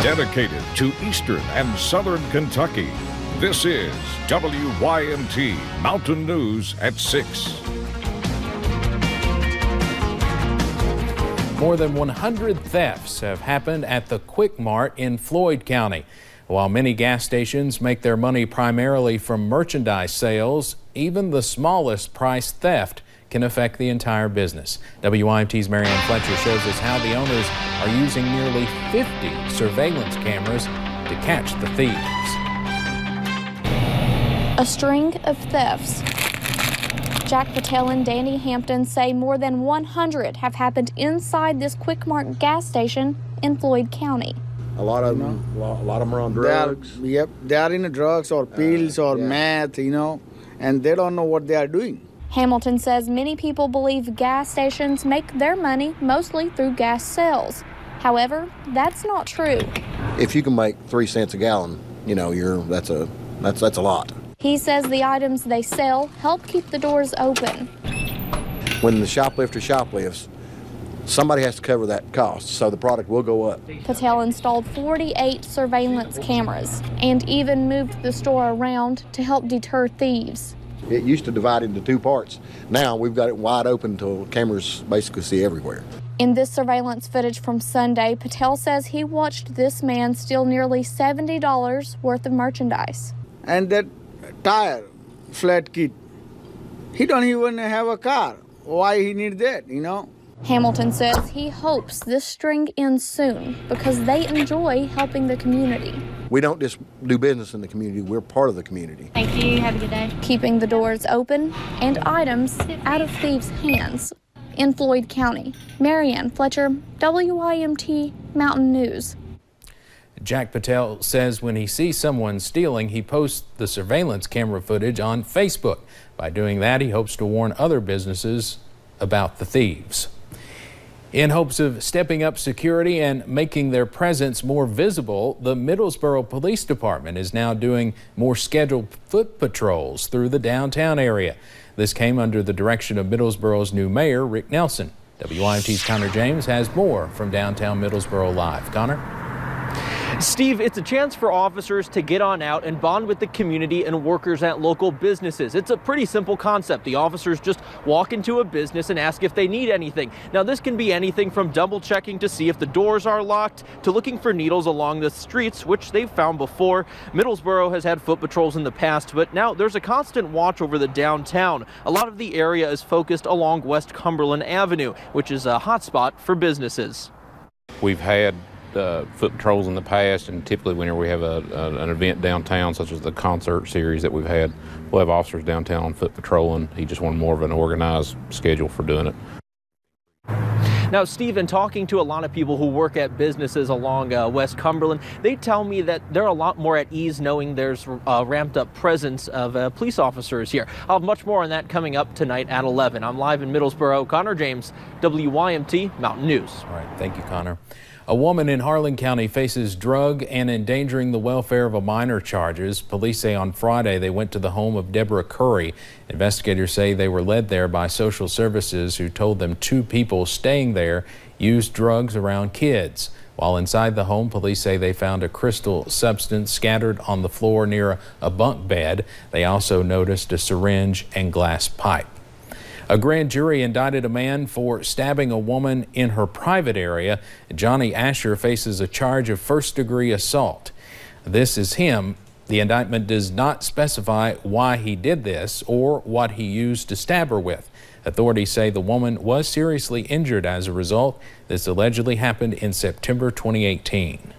Dedicated to Eastern and Southern Kentucky, this is WYMT Mountain News at 6. More than 100 thefts have happened at the Quick Mart in Floyd County. While many gas stations make their money primarily from merchandise sales, even the smallest price theft can affect the entire business. WYMT's Marianne Fletcher shows us how the owners are using nearly 50 surveillance cameras to catch the thieves. A string of thefts. Jack Patel and Danny Hampton say more than 100 have happened inside this Quick Mart gas station in Floyd County. A lot of them are on drugs. They are in drugs or pills or meth, and they don't know what they are doing. Hamilton says many people believe gas stations make their money mostly through gas sales. However, that's not true. If you can make 3 cents a gallon, that's a lot. He says the items they sell help keep the doors open. When the shoplifter shoplifts, somebody has to cover that cost, so the product will go up. Patel installed 48 surveillance cameras and even moved the store around to help deter thieves. It used to divide into 2 parts. Now we've got it wide open until cameras basically see everywhere. In this surveillance footage from Sunday, Patel says he watched this man steal nearly $70 worth of merchandise. And that tire flat kit, he don't even have a car. Why he need that, Hamilton says he hopes this string ends soon because they enjoy helping the community. We don't just do business in the community, we're part of the community. Thank you, have a good day. Keeping the doors open and items out of thieves' hands. In Floyd County, Marianne Fletcher, WYMT Mountain News. Jack Patel says when he sees someone stealing, he posts the surveillance camera footage on Facebook. By doing that, he hopes to warn other businesses about the thieves. In hopes of stepping up security and making their presence more visible, the Middlesboro Police Department is now doing more scheduled foot patrols through the downtown area. This came under the direction of Middlesboro's new mayor, Rick Nelson. WYMT's Connor James has more from downtown Middlesboro Live. Connor? Steve, it's a chance for officers to get on out and bond with the community and workers at local businesses. It's a pretty simple concept. The officers just walk into a business and ask if they need anything. Now, this can be anything from double checking to see if the doors are locked to looking for needles along the streets, which they've found before. Middlesboro has had foot patrols in the past, but now there's a constant watch over the downtown. A lot of the area is focused along West Cumberland Avenue, which is a hotspot for businesses. We've had foot patrols in the past, and typically whenever we have an event downtown, such as the concert series that we've had, we'll have officers downtown on foot patrolling. He just wanted more of an organized schedule for doing it. Now, Stephen, talking to a lot of people who work at businesses along West Cumberland, they tell me that they're a lot more at ease knowing there's a ramped up presence of police officers here. I'll have much more on that coming up tonight at 11. I'm live in Middlesboro. Connor James, WYMT Mountain News. All right, thank you, Connor. A woman in Harlan County faces drug and endangering the welfare of a minor charges. Police say on Friday they went to the home of Deborah Curry. Investigators say they were led there by social services who told them 2 people staying there used drugs around kids. While inside the home, police say they found a crystal substance scattered on the floor near a bunk bed. They also noticed a syringe and glass pipe. A grand jury indicted a man for stabbing a woman in her private area. Johnny Asher faces a charge of first-degree assault. This is him. The indictment does not specify why he did this or what he used to stab her with. Authorities say the woman was seriously injured as a result. This allegedly happened in September 2018.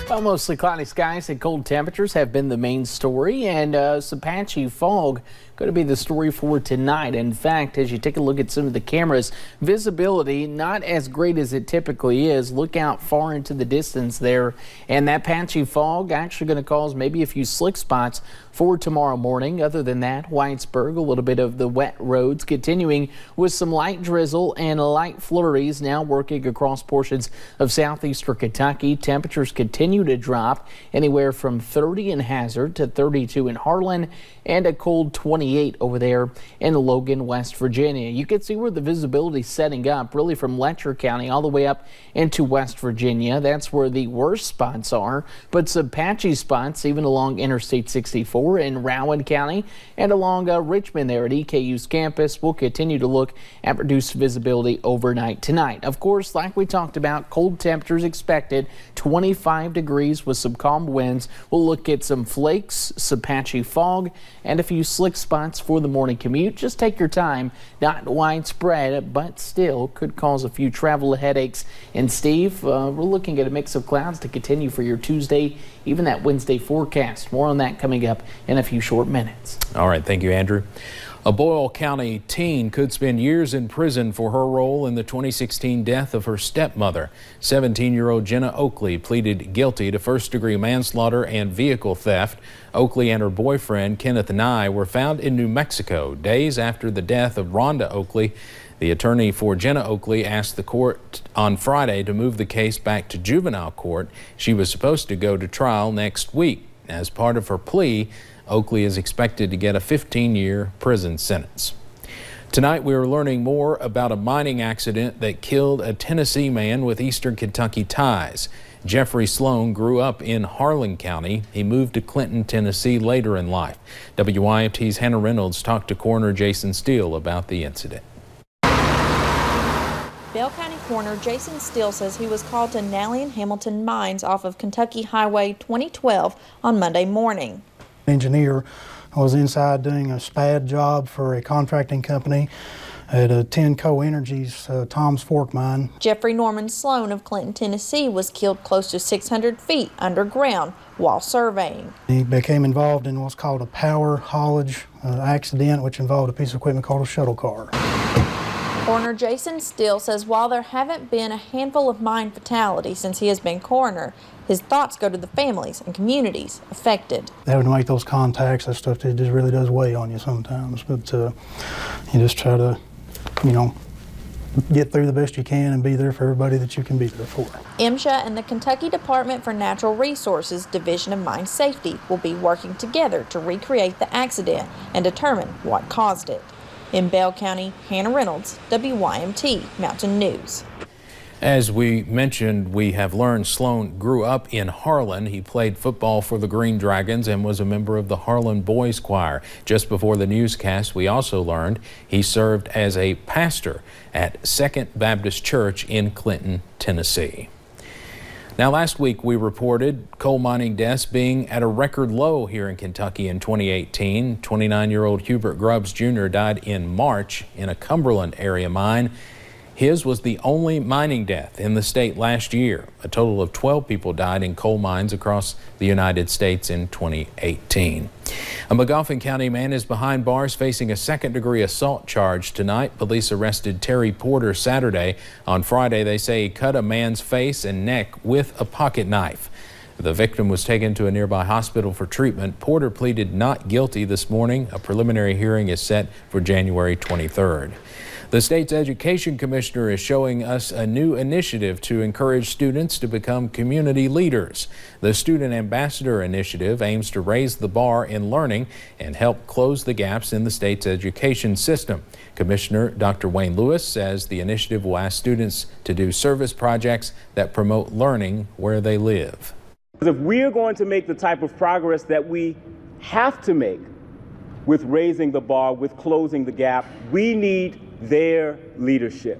Well, mostly cloudy skies and cold temperatures have been the main story, and some patchy fog going to be the story for tonight. In fact, as you take a look at some of the cameras, visibility not as great as it typically is. Look out far into the distance there, and that patchy fog actually going to cause maybe a few slick spots for tomorrow morning. Other than that, Whitesburg, a little bit of the wet roads continuing with some light drizzle and light flurries now working across portions of southeastern Kentucky. Temperatures continue to drop anywhere from 30 in Hazard to 32 in Harlan and a cold 20 28 over there in Logan, West Virginia. You can see where the visibility is setting up really from Letcher County all the way up into West Virginia. That's where the worst spots are, but some patchy spots even along Interstate 64 in Rowan County and along Richmond there at EKU's campus. We'll continue to look at reduced visibility overnight tonight. Of course, like we talked about, cold temperatures expected, 25 degrees with some calm winds. We'll look at some flakes, some patchy fog, and a few slick spots for the morning commute. Just take your time, not widespread, but still could cause a few travel headaches. And Steve, we're looking at a mix of clouds to continue for your Tuesday, even that Wednesday forecast. More on that coming up in a few short minutes. All right, thank you, Andrew. A Boyle County teen could spend years in prison for her role in the 2016 death of her stepmother. 17-year-old Jenna Oakley pleaded guilty to first-degree manslaughter and vehicle theft. Oakley and her boyfriend, Kenneth Nye, were found in New Mexico days after the death of Rhonda Oakley. The attorney for Jenna Oakley asked the court on Friday to move the case back to juvenile court. She was supposed to go to trial next week. As part of her plea, Oakley is expected to get a 15-year prison sentence. Tonight we are learning more about a mining accident that killed a Tennessee man with Eastern Kentucky ties. Jeffrey Sloan grew up in Harlan County. He moved to Clinton, Tennessee later in life. WYFT's Hannah Reynolds talked to Coroner Jason Steele about the incident. Bell County Coroner Jason Steele says he was called to Nally and Hamilton Mines off of Kentucky Highway 2012 on Monday morning. Engineer was inside doing a SPAD job for a contracting company at Tenco Energy's Tom's Fork mine. Jeffrey Norman Sloan of Clinton, Tennessee was killed close to 600 feet underground while surveying. He became involved in what's called a power haulage accident, which involved a piece of equipment called a shuttle car. Coroner Jason Steele says while there haven't been a handful of mine fatalities since he has been coroner, his thoughts go to the families and communities affected. Having to make those contacts, that stuff, it just really does weigh on you sometimes. But you just try to, get through the best you can and be there for everybody that you can be there for. MSHA and the Kentucky Department for Natural Resources Division of Mine Safety will be working together to recreate the accident and determine what caused it. In Bell County, Hannah Reynolds, WYMT Mountain News. As we mentioned, we have learned Sloan grew up in Harlan. He played football for the Green Dragons and was a member of the Harlan Boys Choir. Just before the newscast, we also learned he served as a pastor at Second Baptist Church in Clinton, Tennessee. Now, last week we reported coal mining deaths being at a record low here in Kentucky in 2018. 29-year-old Hubert Grubbs Jr. died in March in a Cumberland area mine. His was the only mining death in the state last year. A total of 12 people died in coal mines across the United States in 2018. A Magoffin County man is behind bars facing a second-degree assault charge tonight. Police arrested Terry Porter Saturday. On Friday, they say he cut a man's face and neck with a pocket knife. The victim was taken to a nearby hospital for treatment. Porter pleaded not guilty this morning. A preliminary hearing is set for January 23rd. The state's education commissioner is showing us a new initiative to encourage students to become community leaders. The Student Ambassador Initiative aims to raise the bar in learning and help close the gaps in the state's education system. Commissioner Dr. Wayne Lewis says the initiative will ask students to do service projects that promote learning where they live. If we are going to make the type of progress that we have to make with raising the bar, with closing the gap, we need their leadership.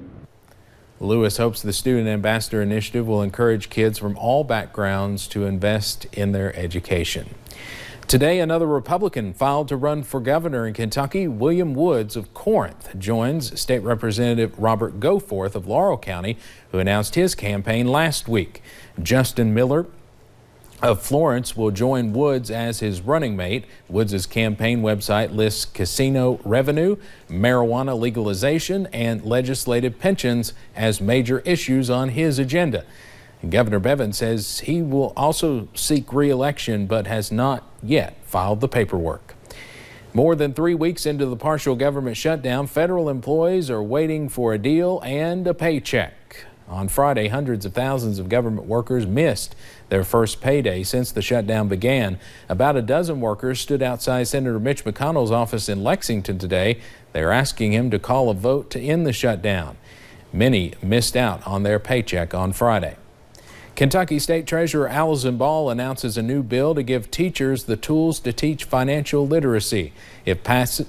Lewis hopes the Student Ambassador Initiative will encourage kids from all backgrounds to invest in their education. Today, another Republican filed to run for governor in Kentucky. William Woods of Corinth joins State Representative Robert Goforth of Laurel County, who announced his campaign last week. Justin Miller of Florence will join Woods as his running mate. Woods' campaign website lists casino revenue, marijuana legalization, and legislative pensions as major issues on his agenda. And Governor Bevin says he will also seek re-election but has not yet filed the paperwork. More than 3 weeks into the partial government shutdown, federal employees are waiting for a deal and a paycheck. On Friday, hundreds of thousands of government workers missed their first payday since the shutdown began. About a dozen workers stood outside Senator Mitch McConnell's office in Lexington today. They are asking him to call a vote to end the shutdown. Many missed out on their paycheck on Friday. Kentucky State Treasurer Allison Ball announces a new bill to give teachers the tools to teach financial literacy. If passed,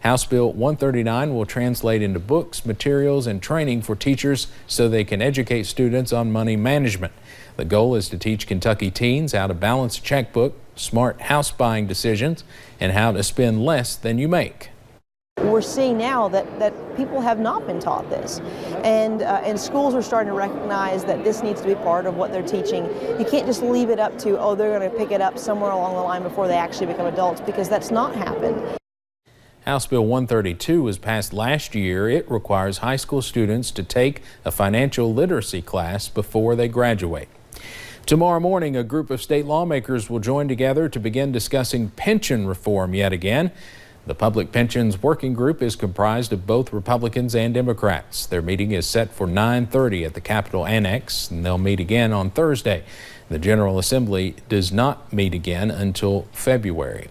House Bill 139 will translate into books, materials, and training for teachers so they can educate students on money management. The goal is to teach Kentucky teens how to balance a checkbook, smart house buying decisions, and how to spend less than you make. We're seeing now that people have not been taught this, and schools are starting to recognize that this needs to be part of what they're teaching. You can't just leave it up to, oh, they're going to pick it up somewhere along the line before they actually become adults, because that's not happened. House Bill 132 was passed last year. It requires high school students to take a financial literacy class before they graduate. Tomorrow morning, a group of state lawmakers will join together to begin discussing pension reform yet again. The Public Pensions Working Group is comprised of both Republicans and Democrats. Their meeting is set for 9:30 at the Capitol Annex, and they'll meet again on Thursday. The General Assembly does not meet again until February.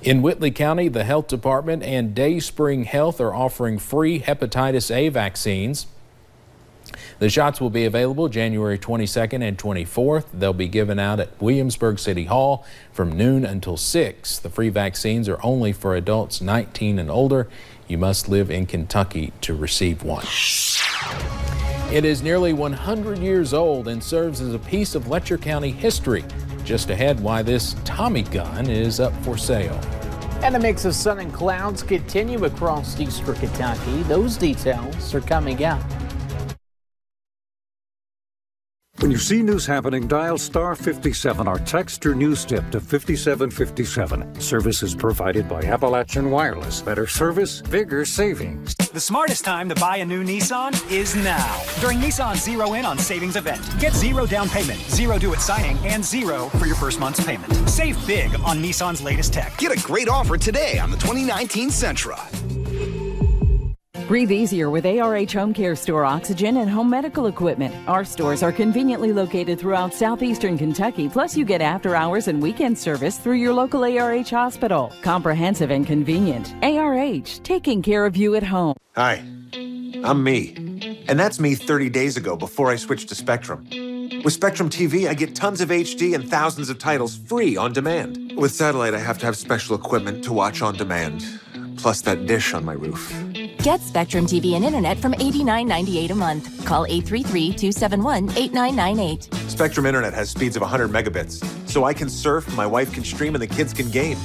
In Whitley County, the Health Department and Dayspring Health are offering free hepatitis A vaccines. The shots will be available January 22nd and 24th. They'll be given out at Williamsburg City Hall from noon until 6. The free vaccines are only for adults 19 and older. You must live in Kentucky to receive one. It is nearly 100 years old and serves as a piece of Letcher County history. Just ahead, why this Tommy gun is up for sale. And a mix of sun and clouds continue across eastern Kentucky. Those details are coming up. When you see news happening, dial star 57 or text your news tip to 5757. Service is provided by Appalachian Wireless. Better service, bigger savings. The smartest time to buy a new Nissan is now. During Nissan's Zero In on Savings event. Get 0 down payment, 0 due at signing, and 0 for your first month's payment. Save big on Nissan's latest tech. Get a great offer today on the 2019 Sentra. Breathe easier with ARH Home Care Store oxygen and home medical equipment. Our stores are conveniently located throughout southeastern Kentucky, plus you get after hours and weekend service through your local ARH hospital. Comprehensive and convenient. ARH, taking care of you at home. Hi, I'm me. And that's me 30 days ago before I switched to Spectrum. With Spectrum TV, I get tons of HD and thousands of titles free on demand. With satellite, I have to have special equipment to watch on demand, plus that dish on my roof. Get Spectrum TV and Internet from $89.98 a month. Call 833-271-8998. Spectrum Internet has speeds of 100 megabits, so I can surf, my wife can stream, and the kids can game.